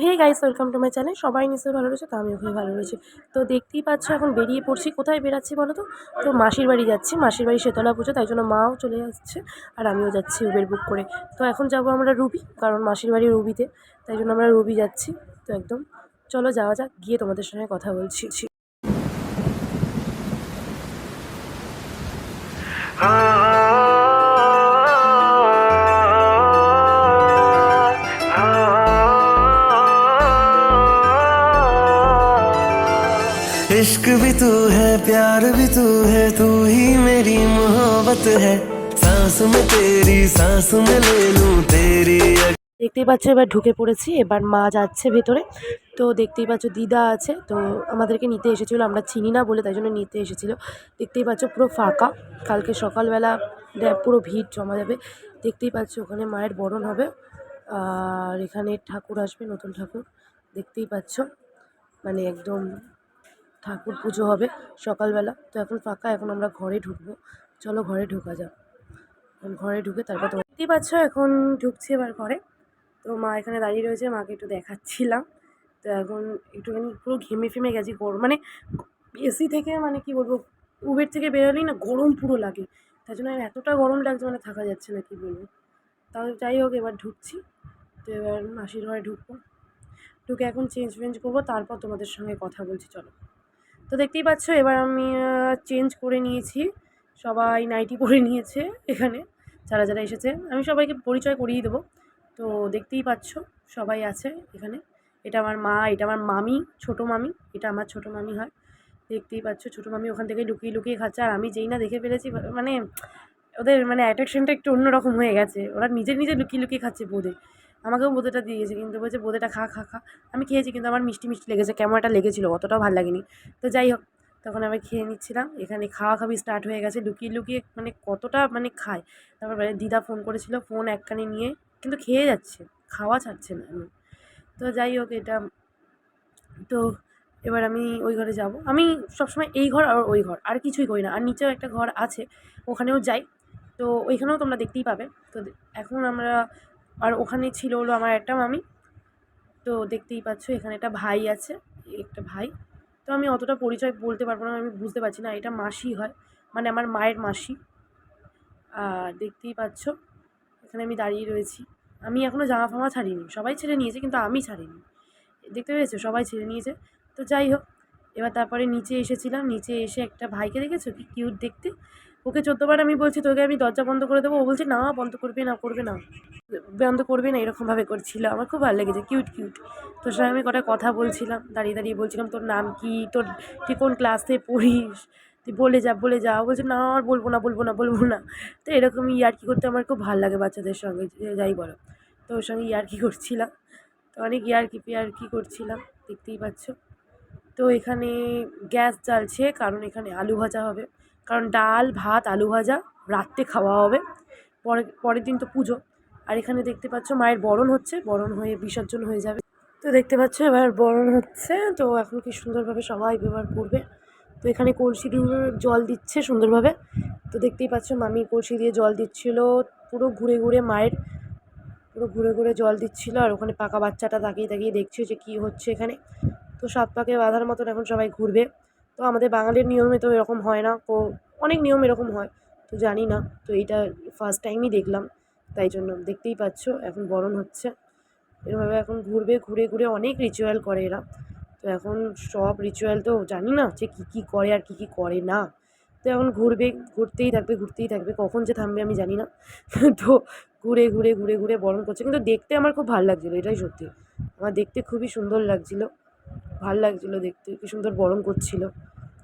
Hey guys, welcome to my channel. সবাই নিশ্চয়ই ভালো রয়েছে, তো আমিও খুবই ভালো রয়েছি। তো দেখতেই পাচ্ছ এখন বেরিয়ে পড়ছি। কোথায় বেরাচ্ছি বলো তো? তো মাসির বাড়ি যাচ্ছি, মাসির বাড়ি শীতলা পুজো, তাই জন্য মাও চলে আসছে আর আমিও যাচ্ছি উবের বুক করে। তো এখন যাব আমরা রুবি, কারণ মাসির বাড়ি রুবিতে, তাই জন্য আমরা রুবি যাচ্ছি। তো একদম চলো যাওয়া যাক, গিয়ে তোমাদের সঙ্গে কথা বলছি। इश्क भी तू है, प्यार भी तू है, तू ही मेरी मोहब्बत है। सांस में तेरी, सांस में ले लूं तेरी। দেখতেই পাচ্ছ এবার ঢুকে পড়েছি, এবার মা যাচ্ছে ভেতরে। তো দেখতেই পাচ্ছ দিদা আছে, তো আমাদেরকে নিতে এসেছিলো, আমরা চিনি না বলে তাই জন্য নিতে এসেছিলো। দেখতেই পাচ্ছ পুরো ফাঁকা, কালকে সকালবেলা পুরো ভিড় জমা যাবে। দেখতেই পাচ্ছ ওখানে মায়ের বরণ হবে, আর এখানে ঠাকুর আসবে, নতুন ঠাকুর। দেখতেই পাচ্ছ মানে একদম ঠাকুর পুজো হবে সকালবেলা। তো এখন ফাঁকা, এখন আমরা ঘরে ঢুকবো। চলো ঘরে ঢোকা যাক। ঘরে ঢুকে তারপর তো দেখতেই পাচ্ছ এখন ঢুকছি এবার ঘরে। তো মা এখানে দাঁড়িয়ে রয়েছে, মাকে একটু দেখাচ্ছিলাম। তো এখন একটুখানি পুরো ঘেমে ফেমে গেছি, গরম মানে এসি থেকে মানে কি বলবো, উবের থেকে বেরোলেই না গরম পুরো লাগে, তাই জন্য এতটা গরম লাগছে মানে থাকা যাচ্ছে না, কি বলবো। তাও যাই হোক এবার ঢুকছি। তো এবার মাসির ঘরে ঢুকবো, ঢুকে এখন চেঞ্জ ফেঞ্জ করবো, তারপর তোমাদের সঙ্গে কথা বলছি। চলো। তো দেখতেই পাচ্ছ এবার আমি চেঞ্জ করে নিয়েছি, সবাই নাইটি পরে নিয়েছে এখানে, যারা যারা এসেছে। আমি সবাইকে পরিচয় করিয়ে দেবো। তো দেখতেই পাচ্ছ সবাই আছে এখানে। এটা আমার মা, এটা আমার মামি, ছোটো মামি, এটা আমার ছোটো মামি হয়। দেখতেই পাচ্ছ ছোটো মামি ওখান থেকে লুকিয়ে লুকিয়ে খাচ্ছে, আর আমি যেই না দেখে ফেলেছি, মানে ওদের মানে অ্যাট্রাকশনটা একটু অন্যরকম হয়ে গেছে। ওরা নিজে নিজে লুকিয়ে লুকিয়ে খাচ্ছে বোঁদে, আমাকেও বোঁদেটা দিয়েছে, কিন্তু বলছে বোঁদেটা খা খা খা। আমি খেয়েছি, কিন্তু আমার মিষ্টি মিষ্টি লেগেছে, কেমন একটা লেগেছিলো, অতটাও ভালো লাগেনি। তো যাই হোক, তখন আমি খেয়ে নিচ্ছিলাম, এখানে খাওয়া খাবি স্টার্ট হয়ে গেছে লুকিয়ে লুকিয়ে, মানে কতটা মানে খায়। তারপর দিদা ফোন করেছিল, ফোন একখানে নিয়ে কিন্তু খেয়ে যাচ্ছে, খাওয়া ছাড়ছে না আমি। তো যাই হোক এটা, তো এবার আমি ওই ঘরে যাব। আমি সবসময় এই ঘর আর ওই ঘর আর কিছুই করি না, আর নিচেও একটা ঘর আছে, ওখানেও যাই। তো ওইখানেও তোমরা দেখতেই পাবে। তো এখন আমরা, আর ওখানে ছিল হলো আমার একটা মামি। তো দেখতেই পাচ্ছ এখানে একটা ভাই আছে, একটা ভাই। তো আমি অতটা পরিচয় বলতে পারবো না, আমি বুঝতে পারছি না, এটা মাসি হয়, মানে আমার মায়ের মাসি। আর দেখতেই পাচ্ছ এখানে আমি দাঁড়িয়ে রয়েছি। আমি এখনও জামা ফামা ছাড়িনি, সবাই ছেড়ে নিয়েছে কিন্তু আমি ছাড়িনি। দেখতে পেয়েছো, সবাই ছেড়ে নিয়েছে। তো যাই হোক, এবার তারপরে নিচে এসেছিলাম, নিচে এসে একটা ভাইকে দেখেছো কি কিউট দেখতে। ওকে 14 বার আমি বলছি তোকে আমি দরজা বন্ধ করে দেবো, ও বলছে না বন্ধ করবে না, করবে না, বন্ধ করবে না, এরকমভাবে করছিল। আমার খুব ভালো লেগেছে, কিউট কিউট। তোর সঙ্গে আমি কটা কথা বলছিলাম, দাঁড়িয়ে দাঁড়িয়ে বলছিলাম তোর নাম কি, তোর তুই কোন ক্লাসে পড়িস, তুই বলে যা বলে যা। ও বলছে না আর বলবো না বলবো না বলবো না। তো এরকমই ইয়ার্কি করতে আমার খুব ভালো লাগে বাচ্চাদের সঙ্গে, যাই বলো। তো ওর সঙ্গে ইয়ার্কি করছিলাম, তো অনেক ইয়ার্কি করছিলাম, দেখতেই পাচ্ছ। তো এখানে গ্যাস জ্বালছে, কারণ এখানে আলু ভাজা হবে, কারণ ডাল ভাত আলু ভাজা রাত্রে খাওয়া হবে, পরের দিন তো পুজো। আর এখানে দেখতে পাচ্ছ মায়ের বরণ হচ্ছে, বরণ হয়ে বিসর্জন হয়ে যাবে। তো দেখতে পাচ্ছ এবার বরণ হচ্ছে, তো এখন কি সুন্দরভাবে সবাই ব্যবহার করবে। তো এখানে কলসি দিয়ে জল দিচ্ছে সুন্দরভাবে। তো দেখতেই পাচ্ছ মামি কলসি দিয়ে জল দিচ্ছিল, পুরো ঘুরে ঘুরে মায়ের, পুরো ঘুরে ঘুরে জল দিচ্ছিল। আর ওখানে পাকা বাচ্চাটা তাকিয়ে তাকিয়ে দেখছে যে কী হচ্ছে এখানে। তো 7 পাকে বাঁধার মতন এখন সবাই ঘুরবে। তো আমাদের বাঙালির নিয়মে তো এরকম হয় না, তো অনেক নিয়ম এরকম হয়, তো জানি না। তো এইটা ফার্স্ট টাইমই দেখলাম, তাই জন্য দেখতেই পাচ্ছ এখন বরণ হচ্ছে। এরভাবে এখন ঘুরবে, ঘুরে ঘুরে অনেক রিচুয়াল করে এরা। তো এখন সব রিচুয়াল তো জানি না যে কী কী করে আর কী কী করে না। তো এখন ঘুরবে, ঘুরতেই থাকবে ঘুরতেই থাকবে, কখন যে থামবে আমি জানি না। তো ঘুরে ঘুরে ঘুরে ঘুরে বরণ করছে, কিন্তু দেখতে আমার খুব ভালো লাগছিলো, এটাই সত্যি। আমার দেখতে খুবই সুন্দর লাগছিলো, ভাল লাগছিলো দেখতে, কী সুন্দর বরণ করছিল,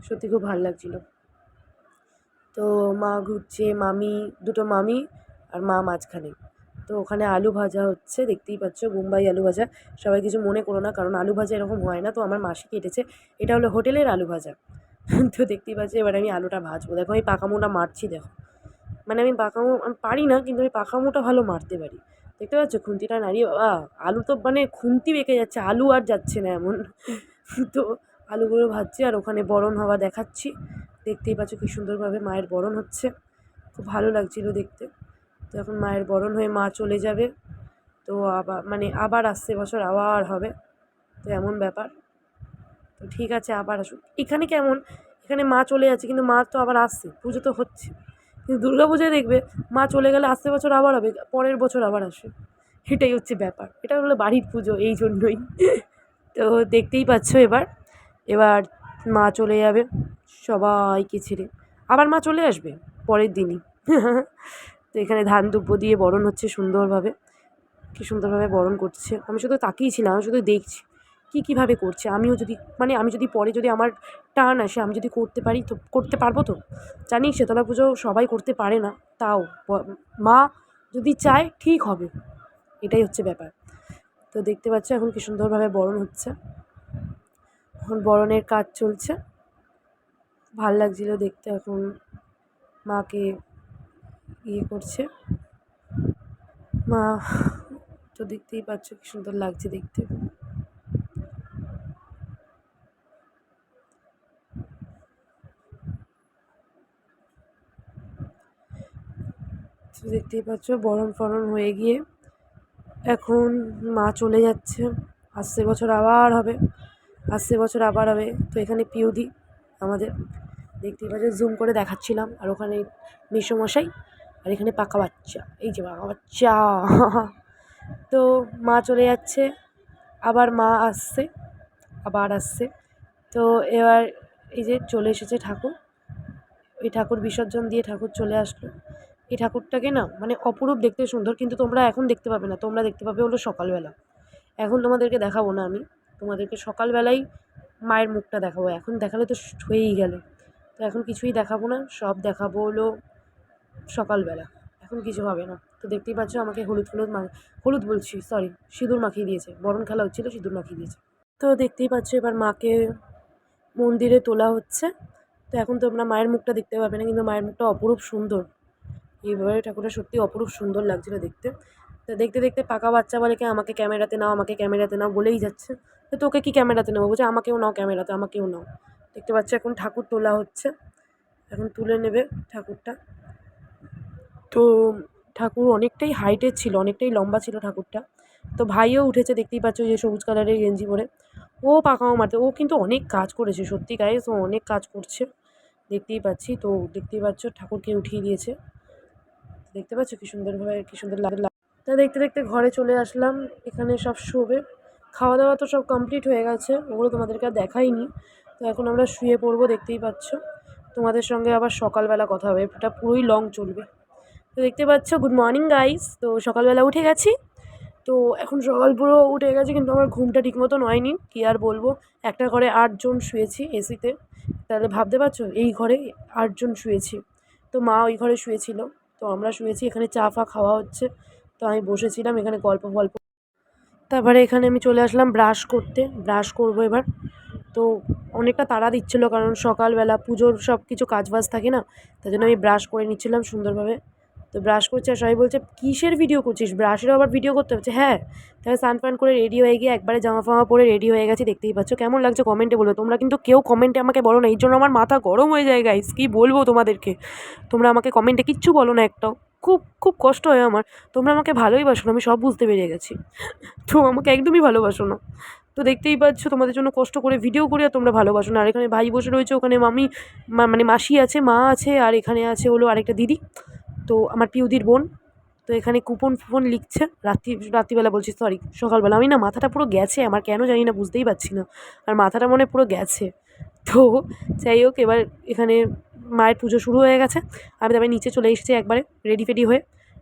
সত্যি খুব ভাল লাগছিলো। তো মা ঘুরছে, মামি, দুটো মামি আর মা মাঝখানে। তো ওখানে আলু ভাজা হচ্ছে, দেখতেই পাচ্ছ বোম্বাই আলু ভাজা। সবাই কিছু মনে করো না, কারণ আলু ভাজা এরকম হয় না, তো আমার মাসি কেটেছে। এটা হলো হোটেলের আলু ভাজা। তো দেখতেই পাচ্ছি এবার আমি আলুটা ভাজবো। দেখো আমি পাকামোটা মারছি, দেখো মানে আমি পাকামো আমি পারি না, কিন্তু আমি পাকামোটা ভালো মারতে পারি। দেখতে পাচ্ছ খুন্তিটা নাড়িয়ে, বাবা আলু তো মানে খুন্তি বেঁকে যাচ্ছে, আলু আর যাচ্ছে না এমন। তো আলুগুলো ভাজছি আর ওখানে বরণ হওয়া দেখাচ্ছি। দেখতেই পাচ্ছ কী সুন্দরভাবে মায়ের বরণ হচ্ছে, খুব ভালো লাগছিলো দেখতে। তো এখন মায়ের বরণ হয়ে মা চলে যাবে, তো আবার মানে আবার আসছে বছর আবার হবে, তো এমন ব্যাপার। তো ঠিক আছে আবার আসুক। এখানে কেমন, এখানে মা চলে যাচ্ছে কিন্তু মা তো আবার আসছে, পুজো তো হচ্ছে। কিন্তু দুর্গা পূজায় দেখবে মা চলে গেলে আসছে বছর আবার হবে, পরের বছর আবার আসে। এটাই হচ্ছে ব্যাপার, এটা হলো বাড়ির পুজো এই জন্যই। তো দেখতেই পাচ্ছ এবার এবার মা চলে যাবে সবাইকে ছেড়ে, আবার মা চলে আসবে পরের দিনই। তো এখানে ধান দুব্য দিয়ে বরণ হচ্ছে সুন্দরভাবে, কী সুন্দরভাবে বরণ করছে। আমি শুধু তাকিয়েছিলাম, আমি শুধু দেখছি কীভাবে করছে। আমিও যদি মানে আমি যদি পরে যদি আমার টার্ন আসে, আমি যদি করতে পারি তো করতে পারবো তো। জানি শীতলা পুজো সবাই করতে পারে না, তাও মা যদি চায় ঠিক হবে, এটাই হচ্ছে ব্যাপার। তো দেখতে পাচ্ছ এখন কী সুন্দরভাবে বরণ হচ্ছে, এখন বরণের কাজ চলছে। ভাল লাগছিল দেখতে, এখন মাকে ইয়ে করছে মা। তো দেখতেই পাচ্ছ কী সুন্দর লাগছে দেখতে। তো দেখতেই পাচ্ছ বরণ ফরণ হয়ে গিয়ে এখন মা চলে যাচ্ছে, আসছে বছর আবার হবে, আসছে বছর আবার হবে। তো এখানে পিউদি আমাদের দেখতেই পাচ্ছ, জুম করে দেখাচ্ছিলাম, আর ওখানে মেসোমশাই, আর এখানে পাকা বাচ্চা, এই যে পাকা বাচ্চা। তো মা চলে যাচ্ছে, আবার মা আসছে, আবার আসছে। তো এবার এই যে চলে এসেছে ঠাকুর, এই ঠাকুর বিসর্জন দিয়ে ঠাকুর চলে আসলো। এই ঠাকুরটাকে না মানে অপরূপ দেখতে সুন্দর, কিন্তু তোমরা এখন দেখতে পাবে না, তোমরা দেখতে পাবে হলো সকালবেলা। এখন তোমাদেরকে দেখাবো না, আমি তোমাদেরকে সকালবেলাই মায়ের মুখটা দেখাবো, এখন দেখালে তো হয়েই গেল। তো এখন কিছুই দেখাবো না, সব দেখাবো হলো সকালবেলা, এখন কিছু হবে না। তো দেখতেই পাচ্ছ আমাকে হলুদ বলছি সরি, সিঁদুর মাখিয়ে দিয়েছে, বরণ খেলা হচ্ছিলো, সিঁদুর মাখিয়ে দিয়েছে। তো দেখতেই পাচ্ছ এবার মাকে মন্দিরে তোলা হচ্ছে। তো এখন তোমরা মায়ের মুখটা দেখতে পাবে না, কিন্তু মায়ের মুখটা অপরূপ সুন্দর, এইভাবে ঠাকুরটা সত্যি অপরূপ সুন্দর লাগছিলো দেখতে। তো দেখতে দেখতে পাকা বাচ্চা বলে কি আমাকে ক্যামেরাতে নাও, আমাকে ক্যামেরাতে নাও বলেই যাচ্ছে। তো তোকে কি ক্যামেরাতে নেবো, বলছে আমাকেও নাও ক্যামেরাতে, আমাকেও নাও। দেখতে পাচ্ছ এখন ঠাকুর তোলা হচ্ছে, এখন তুলে নেবে ঠাকুরটা। তো ঠাকুর অনেকটাই হাইটের ছিল, অনেকটাই লম্বা ছিল ঠাকুরটা। তো ভাইও উঠেছে, দেখতেই পাচ্ছ যে সবুজ কালারের গেঞ্জি পরে, ও পাকাও মারতে, ও কিন্তু অনেক কাজ করেছে সত্যি গাইস, ও অনেক কাজ করছে দেখতেই পাচ্ছি। তো দেখতেই পাচ্ছ ঠাকুরকে উঠিয়ে দিয়েছে, দেখতে পাচ্ছ কী সুন্দরভাবে, কী সুন্দর লাগে। তা দেখতে দেখতে ঘরে চলে আসলাম, এখানে সব শোবে, খাওয়া দাওয়া তো সব কমপ্লিট হয়ে গেছে, ওগুলো তোমাদেরকে আর দেখাইনি। তো এখন আমরা শুয়ে পড়বো, দেখতেই পাচ্ছ। তোমাদের সঙ্গে আবার সকালবেলা কথা হবে, এটা পুরোই লং চলবে। তো দেখতে পাচ্ছ গুড মর্নিং গাইস, তো সকালবেলা উঠে গেছি। তো এখন সকাল পুরো উঠে গেছে, কিন্তু আমার ঘুমটা ঠিক মতন হয়নি, কী আর বলবো। একটা ঘরে 8 জন শুয়েছি এসিতে, তাহলে ভাবতে পারছো এই ঘরে 8 জন শুয়েছি। তো মা ওই ঘরে শুয়েছিল, তো আমরা শুয়েছি, এখানে চা ফা খাওয়া হচ্ছে। তো আমি বসেছিলাম এখানে গল্প, তারপরে এখানে আমি চলে আসলাম ব্রাশ করতে, ব্রাশ করবো এবার। তো অনেকটা তাড়া দিচ্ছিলো, কারণ সকালবেলা পুজোর সব কিছু কাজবাজ থাকে না, তাই জন্য আমি ব্রাশ করে নিচ্ছিলাম সুন্দরভাবে। তো ব্রাশ করছে, আর সবাই বলছে কিসের ভিডিও করছিস, ব্রাশেরও আবার ভিডিও করতে হচ্ছে। হ্যাঁ, তাহলে স্নান ফান করে রেডি হয়ে গিয়ে একবারে জামা ফামা পরে রেডি হয়ে গেছি, দেখতেই পাচ্ছ। কেমন লাগছে কমেন্টে বলো, তোমরা কিন্তু কেউ কমেন্টে আমাকে বলো না, এই জন্য আমার মাথা গরম হয়ে যায় গাইস, কী বলবো তোমাদেরকে। তোমরা আমাকে কমেন্টে কিচ্ছু বলো না একটাও, খুব খুব কষ্ট হয় আমার। তোমরা আমাকে ভালোই বাসো না, আমি সব বুঝতে পেরে গেছি, তো আমাকে একদমই ভালোবাসো না। তো দেখতেই পাচ্ছ তোমাদের জন্য কষ্ট করে ভিডিও করি, আর তোমরা ভালোবাসো না। আর এখানে ভাই বসে রয়েছে, ওখানে মামি মানে মাসি আছে, মা আছে, আর এখানে আছে হলো আরেকটা দিদি, তো আমার পিউদির বোন। তো এখানে কুপন ফুপন লিখছে, রাত্রিবেলা বলছি সরি সকালবেলা। আমি না মাথাটা পুরো গেছে আমার, কেন জানি না, বুঝতেই পারছি না, আর মাথাটা মনে পুরো গেছে। তো যাই হোক, এবার এখানে মায়ের পুজো শুরু হয়ে গেছে, আমি তবে নিচে চলে এসেছি একবারে রেডি ফেডি হয়ে।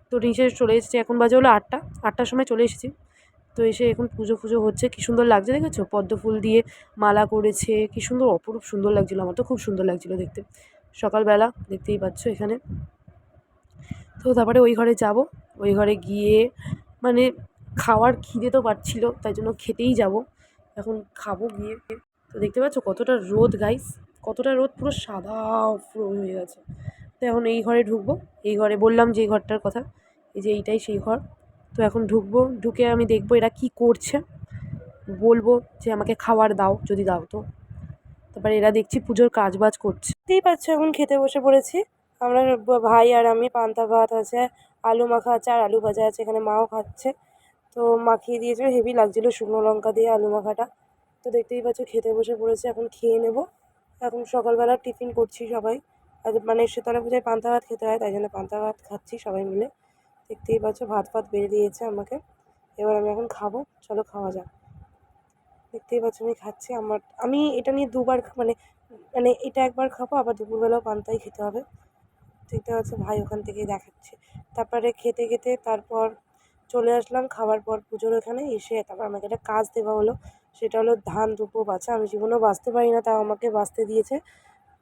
তো নিচে চলে এসেছি, এখন বাজে হলো 8টার সময় চলে এসেছি। তো এসে এখন পুজো ফুজো হচ্ছে, কী সুন্দর লাগছে দেখেছো, পদ্ম ফুল দিয়ে মালা করেছে, কী সুন্দর অপরূপ সুন্দর লাগছিলো, আমার তো খুব সুন্দর লাগছিলো দেখতে সকালবেলা, দেখতেই পাচ্ছ এখানে। তো তারপরে ওই ঘরে যাব, ওই ঘরে গিয়ে মানে খাওয়ার খিদে তো পাচ্ছিলো, তাই জন্য খেতেই যাব, এখন খাবো গিয়ে। তো দেখতে পাচ্ছ কতটা রোদ গাইস, কতটা রোদ, পুরো সাদা পুরো হয়ে গেছে। তো এখন এই ঘরে ঢুকবো, এই ঘরে বললাম যে এই ঘরটার কথা, এই যে এইটাই সেই ঘর। তো এখন ঢুকবো, ঢুকে আমি দেখবো এরা কি করছে, বলবো যে আমাকে খাবার দাও, যদি দাও তো। তারপরে এরা দেখছি পুজোর কাজবাজ করছে, দেখতেই পাচ্ছ এখন খেতে বসে পড়েছি আমরা, ভাই আর আমি। পান্তা ভাত আছে, আলু মাখা আছে, আর আলু ভাজা আছে, এখানে মাও খাচ্ছে। তো মাখিয়ে দিয়েছে, হেভি লাগছিলো শুকনো লঙ্কা দিয়ে আলু মাখাটা। তো দেখতেই পাচ্ছ খেতে বসে পড়েছে, এখন খেয়ে নেব। এখন সকালবেলা টিফিন করছি সবাই, আর মানে শীতলা পূজায় পান্তা ভাত খেতে হয়, তাই জন্য পান্তা ভাত খাচ্ছি সবাই মিলে। দেখতেই পাচ্ছ ভাত ফাত বেড়ে দিয়েছে আমাকে, এবার আমি এখন খাবো, চলো খাওয়া যাক। দেখতেই পাচ্ছ আমি খাচ্ছি। আমি এটা নিয়ে দুবার মানে মানে এটা একবার খাবো, আবার দুপুরবেলাও পান্তাই খেতে হবে। দেখতে পাচ্ছ ভাই ওখান থেকেই দেখাচ্ছে। তারপরে খেতে খেতে তারপর চলে আসলাম খাবার পর পুজোর ওখানে এসে, তারপর আমাকে একটা কাজ দেওয়া হলো, সেটা হলো ধান দুপো বাছা। আমি জীবনেও বাছতে পারি না, তাও আমাকে বাছতে দিয়েছে।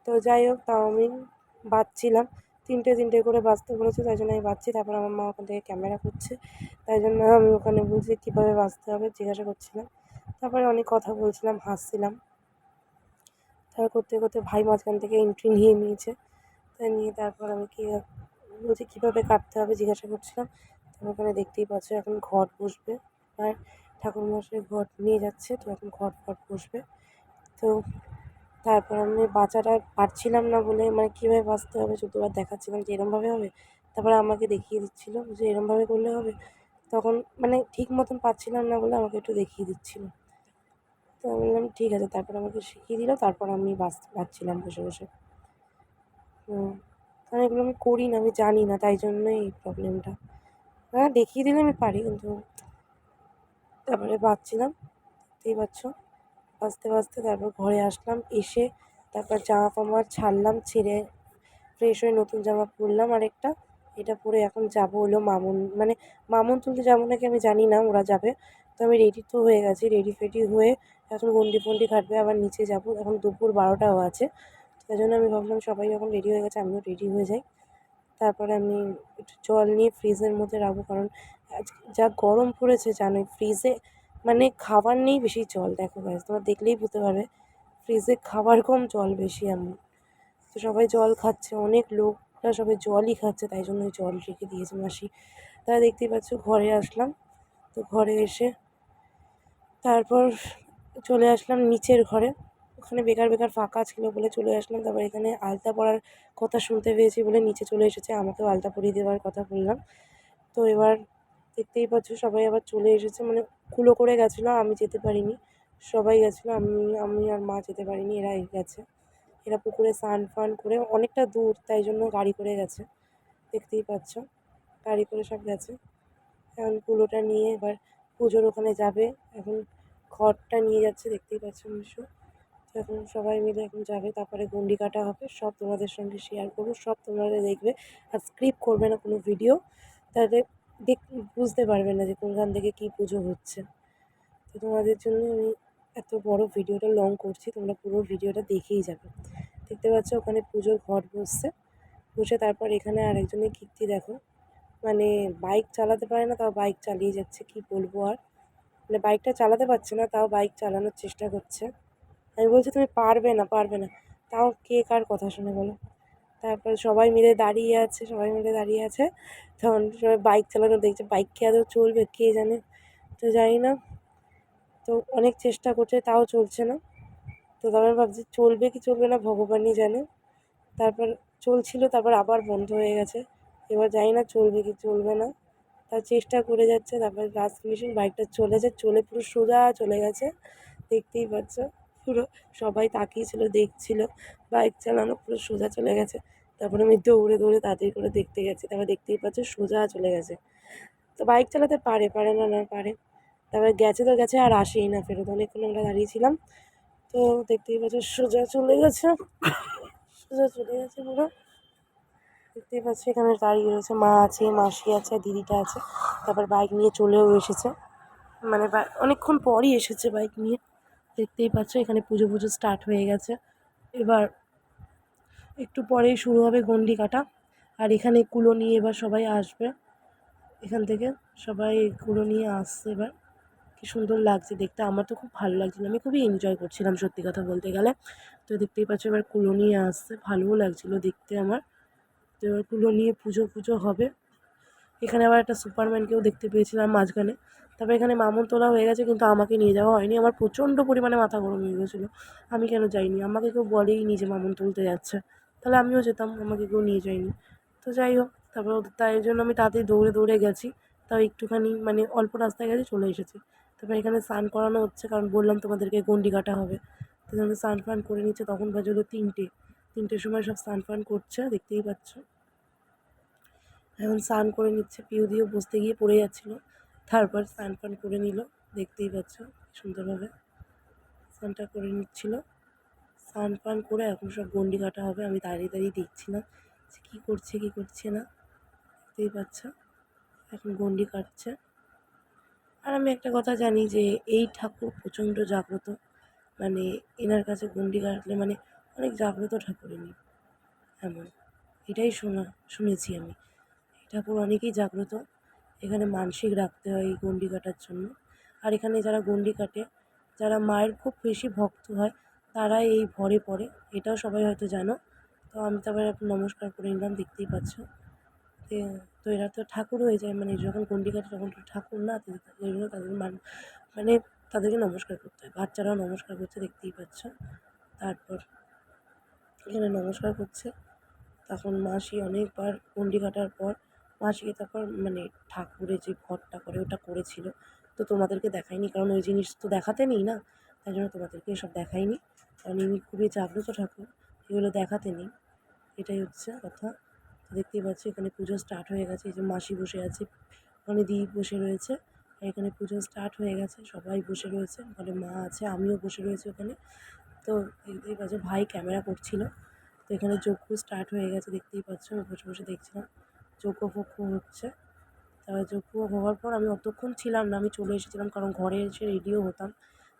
তো যাই হোক, তাও আমি বাছছিলাম, তিনটে তিনটে করে বাছতে বলেছে, তাই জন্য আমি বাছছি। তারপর আমার মা ওখান থেকে ক্যামেরা করছে, তাই জন্য আমি ওখানে বলছি কীভাবে বাছতে হবে জিজ্ঞাসা করছিলাম। তারপরে অনেক কথা বলছিলাম, হাসছিলাম। তারপর করতে করতে ভাই মাঝখান থেকে এন্ট্রি নিয়ে নিয়েছে। তাই নিয়ে তারপর আমি বলছি কীভাবে কাটতে হবে জিজ্ঞাসা করছিলাম। তারপর ওখানে দেখতেই পাচ্ছ এখন ঘট বসবে, আর ঠাকুরমশাই ঘট নিয়ে যাচ্ছে, তো এখন ঘট বসবে। তো তারপর আমি বাচাটা পারছিলাম না বলে, মানে কীভাবে বাছতে হবে যতবার দেখাচ্ছিলাম যে এরমভাবে হবে, তারপরে আমাকে দেখিয়ে দিচ্ছিলো যে এরমভাবে করলে হবে। তখন মানে ঠিক মতন পারছিলাম না বলে আমাকে একটু দেখিয়ে দিচ্ছিলো। তো আমি বললাম ঠিক আছে, তারপর আমাকে শিখিয়ে দিল, তারপর আমি বাছছিলাম বসে বসে। কারণ এগুলো আমি করি না, আমি জানি না, তাই জন্যই এই প্রবলেমটা। হ্যাঁ, দেখিয়ে দিলে আমি পারি, কিন্তু তারপরে বাছছিলাম। দেখতেই পাচ্ছ বাছতে বাছতে তারপর ঘরে আসলাম, এসে তারপর জামা কাপড় ছাড়লাম, ছেড়ে ফ্রেশ হয়ে নতুন জামা পরলাম আরেকটা। এটা পরে এখন যাবো হলো মানে মামুন তুলতে যাবো নাকি আমি জানি না, ওরা যাবে। তো আমি রেডি তো হয়ে গেছি, রেডি ফেডি হয়ে এখন গন্ডি ফন্ডি কাটবে, আবার নিচে যাবো। এখন দুপুর 12টাও আছে, তাই জন্য আমি ভাবলাম সবাই যখন রেডি হয়ে গেছে আমিও রেডি হয়ে যাই। তারপরে আমি একটু জল নিয়ে ফ্রিজের মধ্যে রাখবো, কারণ আজ যা গরম পড়েছে জানোই, ফ্রিজে মানে খাবার নেই বেশি, জল দেখো গাইস, তোমরা দেখলেই বুঝতে পারবে ফ্রিজে খাবার কম জল বেশি। আমি তো সবাই জল খাচ্ছে, অনেক লোকরা সবাই জলই খাচ্ছে, তাই জন্য জল রেখে দিয়েছে মাসি। তারা দেখতেই পাচ্ছ ঘরে আসলাম। তো ঘরে এসে তারপর চলে আসলাম নিচের ঘরে, ওখানে বেকার ফাঁকা ছিল বলে চলে আসলাম। তারপর এখানে আলতা পরার কথা শুনতে পেয়েছি বলে নিচে চলে এসেছে, আমাকেও আলতা পরিয়ে দেওয়ার কথা বললাম। তো এবার দেখতেই পাচ্ছ সবাই আবার চলে এসেছে, মানে কুলো করে গেছিলো, আমি যেতে পারিনি, সবাই গেছিলো, আমি আর মা যেতে পারিনি, এরা গেছে। এরা পুকুরে স্নান ফান করে, অনেকটা দূর তাই জন্য গাড়ি করে গেছে, দেখতেই পাচ্ছ গাড়ি করে সব গেছে। এখন কুলোটা নিয়ে এবার পুজোর ওখানে যাবে, এখন ঘরটা নিয়ে যাচ্ছে, দেখতেই পাচ্ছ নিশ্চয়। তো এখন সবাই মিলে এখন যাবে, তারপরে গন্ডি কাটা হবে, সব তোমাদের সঙ্গে শেয়ার করবো, সব তোমরা দেখবে। আর স্ক্রিপ্ট করবে না কোনো ভিডিও, তাহলে বুঝতে পারবে না যে কোনখান থেকে কী পুজো হচ্ছে। তো তোমাদের জন্য আমি এত বড় ভিডিওটা লং করছি, তোমরা পুরো ভিডিওটা দেখেই যাবে। দেখতে পাচ্ছ ওখানে পুজোর ঘট বসছে, বসে তারপর এখানে আরেকজনের কীর্তি দেখো, মানে বাইক চালাতে পারে না তাও বাইক চালিয়ে যাচ্ছে, কি বলবো আর, মানে বাইকটা চালাতে পারছে না তাও বাইক চালানোর চেষ্টা করছে। আমি বলছি তুমি পারবে না, তাও কে কার কথা শুনে বলো। তারপর সবাই মিলে দাঁড়িয়ে আছে, তখন সবাই বাইক চালানো দেখছে, বাইক কি আদৌ চলবে কে জানে, তো জানি না। তো অনেক চেষ্টা করছে তাও চলছে না। তো তারপর ভাবছি চলবে কি চলবে না ভগবানই জানে। তারপর চলছিল, তারপর আবার বন্ধ হয়ে গেছে, এবার জানি না চলবে কি চলবে না। তার চেষ্টা করে যাচ্ছে, তারপর লাস্ট ফিনিশিং বাইকটা চলে পুরো সোজা চলে গেছে, দেখতেই পাচ্ছ। পুরো সবাই তাকিয়েছিল, দেখছিল বাইক চালানো পুরো সোজা চলে গেছে। তারপরে আমি দৌড়ে তাড়াতাড়ি করে দেখতে গেছি, তারপর দেখতেই পাচ্ছ সোজা চলে গেছে। তো বাইক চালাতে পারে না পারে। তারপরে গেছে তো গেছে, আর আসেই না ফেরত, অনেকক্ষণ আমরা দাঁড়িয়েছিলাম। তো দেখতেই পাচ্ছ সোজা চলে গেছে পুরো। দেখতেই পাচ্ছি এখানে দাঁড়িয়ে রয়েছে, মা আছে, মাসি আছে, দিদিটা আছে, তারপর বাইক নিয়ে চলেও এসেছে, মানে অনেকক্ষণ পরই এসেছে বাইক নিয়ে। দেখতেই পাচ্ছ এখানে পুজো স্টার্ট হয়ে গেছে, এবার একটু পরেই শুরু হবে গন্ডি কাটা। আর এখানে কুলো নিয়ে এবার সবাই আসবে, এখান থেকে সবাই কুলো নিয়ে আসছে এবার। কি সুন্দর লাগছে দেখতে, আমার তো খুব ভালো লাগছিল, আমি খুবই এনজয় করছিলাম সত্যি কথা বলতে গেলে। তো দেখতেই পাচ্ছ এবার কুলো নিয়ে আসছে, ভালোও লাগছিলো দেখতে আমার। তো এবার কুলো নিয়ে পুজো হবে। এখানে আবার একটা সুপারম্যানকেও দেখতে পেয়েছিলাম মাঝখানে। তারপর এখানে মামুন তোলা হয়ে গেছে, কিন্তু আমাকে নিয়ে যাওয়া হয়নি, আমার প্রচণ্ড পরিমাণে মাথা গরম হয়ে গেছিলো। আমি কেন যাইনি, আমাকে কেউ বলেই নি যে মামুন তুলতে যাচ্ছে, তাহলে আমিও যেতাম, আমাকে কেউ নিয়ে যায়নি। তো যাই হোক, তারপর তাই জন্য আমি তাড়াতাড়ি দৌড়ে গেছি। তাও একটুখানি মানে অল্প রাস্তায় গেছে চলে এসেছি। তারপর এখানে স্নান করানো হচ্ছে, কারণ বললাম তোমাদেরকে গণ্ডি কাটা হবে। তো যখন স্নান ফান করে নিচ্ছে তখন বাজে হলো 3টের সময় সব স্নান ফান করছে, দেখতেই পাচ্ছ। এখন স্নান করে নিচ্ছে, পিউদিও বসতে গিয়ে পড়ে যাচ্ছিলো, তারপর স্নান ফান করে নিল, দেখতেই পাচ্ছ সুন্দরভাবে স্নানটা করে নিচ্ছিল। স্নান ফান করে এখন সব গণ্ডি কাটা হবে। আমি দাঁড়িয়ে দাঁড়িয়ে দেখছিলাম যে কী করছে কী করছে না, দেখতেই পাচ্ছ এখন গণ্ডি কাটছে। আর আমি একটা কথা জানি যে এই ঠাকুর প্রচণ্ড জাগ্রত, মানে এনার কাছে গণ্ডি কাটলে মানে অনেক জাগ্রত ঠাকুর ইনি, এমন এটাই শুনেছি আমি। এই ঠাকুর অনেকই জাগ্রত, এখানে মানসিক রাখতে হয় এই গণ্ডি কাটার জন্য। আর এখানে যারা গণ্ডি কাটে, যারা মায়ের খুব বেশি ভক্ত হয়, তারা এই ভরে পড়ে, এটাও সবাই হয়তো জানো। তো আমি তারপরে একটু নমস্কার করে নিলাম, দেখতেই পাচ্ছ। তো এরা তো ঠাকুর হয়ে যায়, মানে যখন গণ্ডি কাটে তখন তো ঠাকুর না, তো ওই জন্য তাদের মানে তাদেরকে নমস্কার করতে হয়। বাচ্চারাও নমস্কার করছে, দেখতেই পাচ্ছ। তারপর এখানে নমস্কার করছে, তখন মাসি অনেকবার গণ্ডি কাটার পর মাসিকে তারপর মানে ঠাকুরের যে ঘরটা করে ওটা করেছিল। তো তোমাদেরকে দেখাইনি, কারণ ওই জিনিস তো দেখাতে নেই না, তাই জন্য তোমাদেরকে এসব দেখাইনি। কারণ ইনি খুবই জাগ্রত ঠাকুর, এগুলো দেখাতে নেই, এটাই হচ্ছে কথা। তো দেখতেই পাচ্ছি এখানে পুজো স্টার্ট হয়ে গেছে। এই যে মাসি বসে আছে, ওখানে দিদি বসে রয়েছে, আর এখানে পুজো স্টার্ট হয়ে গেছে, সবাই বসে রয়েছে, ওখানে মা আছে, আমিও বসে রয়েছি ওখানে। তো দেখতেই পাচ্ছ ভাই ক্যামেরা করছিল। তো এখানে যজ্ঞ স্টার্ট হয়ে গেছে, দেখতেই পাচ্ছ, আমি বসে বসে দেখছিলাম যজ্ঞ ফজ্ঞ হচ্ছে। তারপরে যজ্ঞ হওয়ার পর আমি অতক্ষণ ছিলাম না, আমি চলে এসেছিলাম, কারণ ঘরে এসে রেডিও হতাম।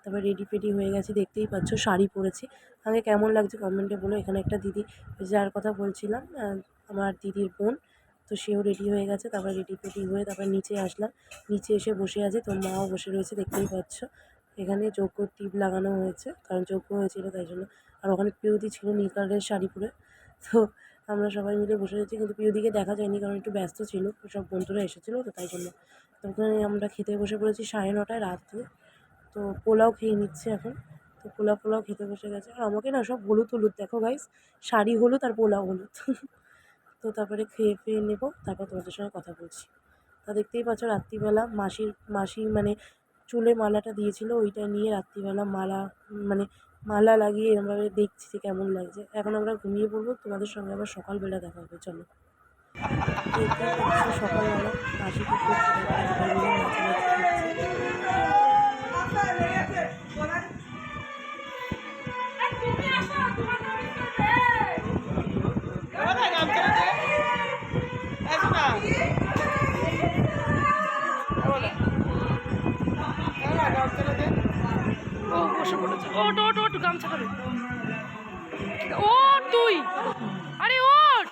তারপর রেডি ফেডি হয়ে গেছি, দেখতেই পাচ্ছ শাড়ি পরেছি। আমাকে কেমন লাগছে কমেন্টে বলো। এখানে একটা দিদি, যার কথা বলছিলাম, আমার দিদির বোন, তো সেও রেডি হয়ে গেছে। তারপর রেডি ফেডি হয়ে তারপর নিচে আসলাম, নিচে এসে বসে আছে, তোর মাও বসে রয়েছে, দেখতেই পাচ্ছ। এখানে যজ্ঞর টিপ লাগানো হয়েছে, কারণ যজ্ঞ হয়েছিল তাই জন্য। আর ওখানে পিউদি ছিল নীল কালারের শাড়ি পরে। তো আমরা সবাই মিলে বসে রয়েছি, কিন্তু পিউদিকে দেখা যায়নি, কারণ একটু ব্যস্ত ছিল, সব বন্ধুরা এসেছিলো তো তাই জন্য। তো ওখানে আমরা খেতে বসে পড়েছি 9:30 রাত্রে। তো পোলাও খেয়ে নিচ্ছে এখন। তো পোলাও খেতে বসে গেছে। আর আমাকে না সব হলুদ হলুদ, দেখো গাইস, শাড়ি হলুদ আর পোলাও হলুদ। তো তারপরে খেয়ে ফেয়ে নেবো, তারপর তোমাদের সঙ্গে কথা বলছি। তা দেখতেই পাচ্ছ রাত্রিবেলা মাসি মানে চুলে মালাটা দিয়েছিল, ওইটা নিয়ে রাত্রিবেলা মানে মালা লাগিয়ে এরমভাবে দেখছি যে কেমন লাগছে। এখন আমরা ঘুমিয়ে পড়বো, তোমাদের সঙ্গে আবার সকালবেলা দেখা হবে, চলো। দেখতেই পাচ্ছ সকালবেলা মাসি কী করছে, দেখো সবাই মিলে নাচানাচি করছে। ও বসে পড়েছে, ওট ওট ওট গামছাটা দে। ওট তুই, আরে ওট।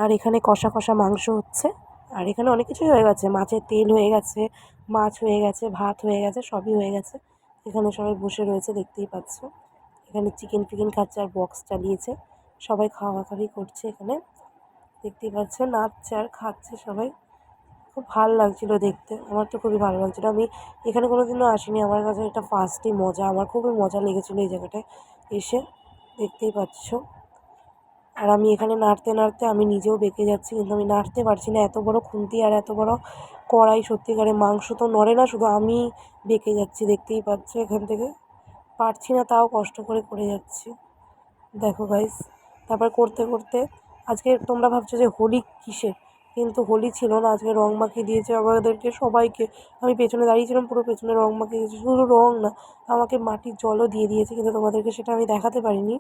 আর এখানে কষা কষা মাংস হচ্ছে, আর এখানে অনেক কিছুই হয়ে গেছে, মাছের তেল হয়ে গেছে, মাছ হয়ে গেছে, ভাত হয়ে গেছে, সবই হয়ে গেছে। এখানে সবাই বসে রয়েছে, দেখতেই পাচ্ছ। এখানে চিকেন ফিকেন খাচ্ছে আর বক্স চালিয়েছে, সবাই খাওয়াখাওয়ি করছে এখানে, দেখতেই পাচ্ছ, নাচছে আর খাচ্ছে সবাই। খুব ভালো লাগছিলো দেখতে, আমার তো খুবই ভালো লাগছিলো। আমি এখানে কোনো দিনও আসিনি, আমার কাছে এটা ফার্স্টই মজা, আমার খুবই মজা লেগেছিলো এই জায়গাটায় এসে, দেখতেই পাচ্ছ। আর আমি এখানে নাড়তে নাড়তে আমি নিজেও বেঁকে যাচ্ছি, কিন্তু আমি নাড়তে পারছি না, এত বড় খুন্তি আর এত বড় কড়াই, সত্যিকারের মাংস তো নড়ে না, শুধু আমি বেঁকে যাচ্ছি, দেখতেই পাচ্ছ। এখান থেকে পারছি না, তাও কষ্ট করে করে যাচ্ছি, দেখো গাইস। তারপর করতে করতে আজকে তোমরা ভাবছো যে হোলি কিসের, কিন্তু হোলি ছিল না, আজকে রং মাখিয়ে দিয়েছে আমাদেরকে সবাইকে। আমি পেছনে দাঁড়িয়েছিলাম, পুরো পেছনে রং মাখিয়ে দিয়েছে, শুধু রং না, আমাকে মাটির জলও দিয়ে দিয়েছে, কিন্তু তোমাদেরকে সেটা আমি দেখাতে পারিনি।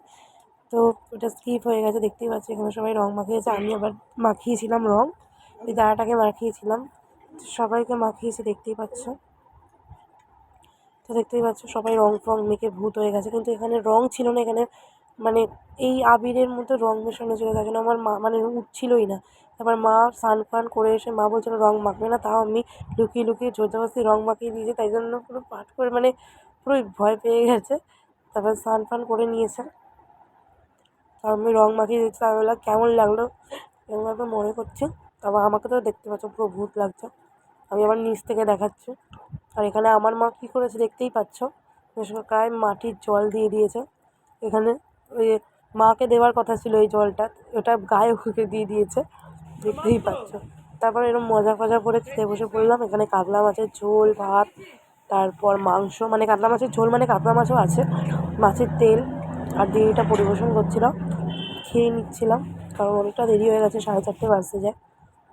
তো ওটা স্কিপ হয়ে গেছে, দেখতেই পাচ্ছি এখানে সবাই রং মাখিয়েছে, আমি আবার মাখিয়েছিলাম রং, ওই দাঁড়াটাকে মাখিয়েছিলাম, সবাইকে মাখিয়েছি, দেখতেই পাচ্ছ। তো দেখতেই পাচ্ছ সবাই রং ফং মেখে ভূত হয়ে গেছে, কিন্তু এখানে রং ছিল না, এখানে মানে এই আবিরের মধ্যে রং মেশানো ছিল, তাই জন্য আমার মা মানে উঠছিলই না। তারপর মা স্নান ফান করে এসে মা বলছিল রং মাখবে না, তাও আমি লুকিয়ে লুকিয়ে জোরজবরদস্তি রং মাখিয়ে দিয়েছি, তাই জন্য পুরো পাট করে মানে পুরো ভয় পেয়ে গেছে। তারপর স্নান ফান করে নিয়েছে, আর আমি রং মাখিয়ে দিচ্ছি, আমি বললাম কেমন লাগলো এরকমভাবে মনে করছি। তারপর আমাকে তো দেখতে পাচ্ছ পুরো ভূত লাগছে, আমি আবার নিচ থেকে দেখাচ্ছি। আর এখানে আমার মা কী করেছে দেখতেই পাচ্ছ, গায়ে মাটির জল দিয়ে দিয়েছে। এখানে ওই মাকে দেওয়ার কথা ছিল এই জলটা, ওটা গায়ে হুকে দিয়ে দিয়েছে, দেখতেই পাচ্ছ। তারপর এরকম মজা ফজা করে খেতে বসে পড়লাম। এখানে কাতলা মাছের ঝোল, ভাত, তারপর মাংস, মানে কাতলা মাছের ঝোল মানে কাতলা মাছও আছে, মাছের তেল আর দিয়ে এটা পরিবেশন করছিলাম, খেয়ে নিচ্ছিলাম। কারণ অনেকটা দেরি হয়ে গেছে, 4:30 বাজতে যায়,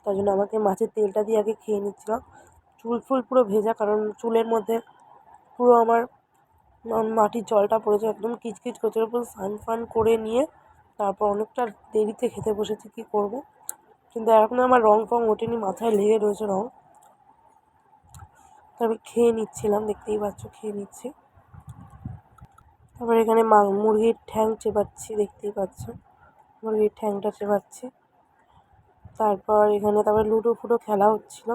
তাই জন্য আমাকে মাছের তেলটা দিয়ে আগে খেয়ে নিচ্ছিলাম। চুল ফুল পুরো ভেজা, কারণ চুলের মধ্যে পুরো আমার মাটির জলটা পড়েছে, একদম কিচকিচ করছে। পুরো স্নান ফান করে নিয়ে তারপর অনেকটা দেরিতে খেতে বসেছি, কী করবো। কিন্তু এখনও আমার রং ফং ওঠেনি, মাথায় লেগে রয়েছে রং। আমি খেয়ে নিচ্ছিলাম, দেখতেই পাচ্ছ খেয়ে নিচ্ছি। তারপর এখানে মুরগির ঠ্যাং চেবাচ্ছি, দেখতেই পাচ্ছ মুরগির ঠ্যাংটা চেবাচ্ছি। তারপর এখানে তারপর লুডো ফুডো খেলা হচ্ছিলো।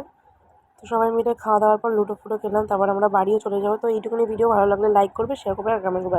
তো সবাই মিলে খাওয়া দাওয়ার পর লুডো ফুডো খেলাম, তারপর আমরা বাড়িও চলে যাবো। তো এইটুকুনি ভিডিও ভালো লাগলে লাইক করবে, শেয়ার করবে আর কমেন্ট করবে।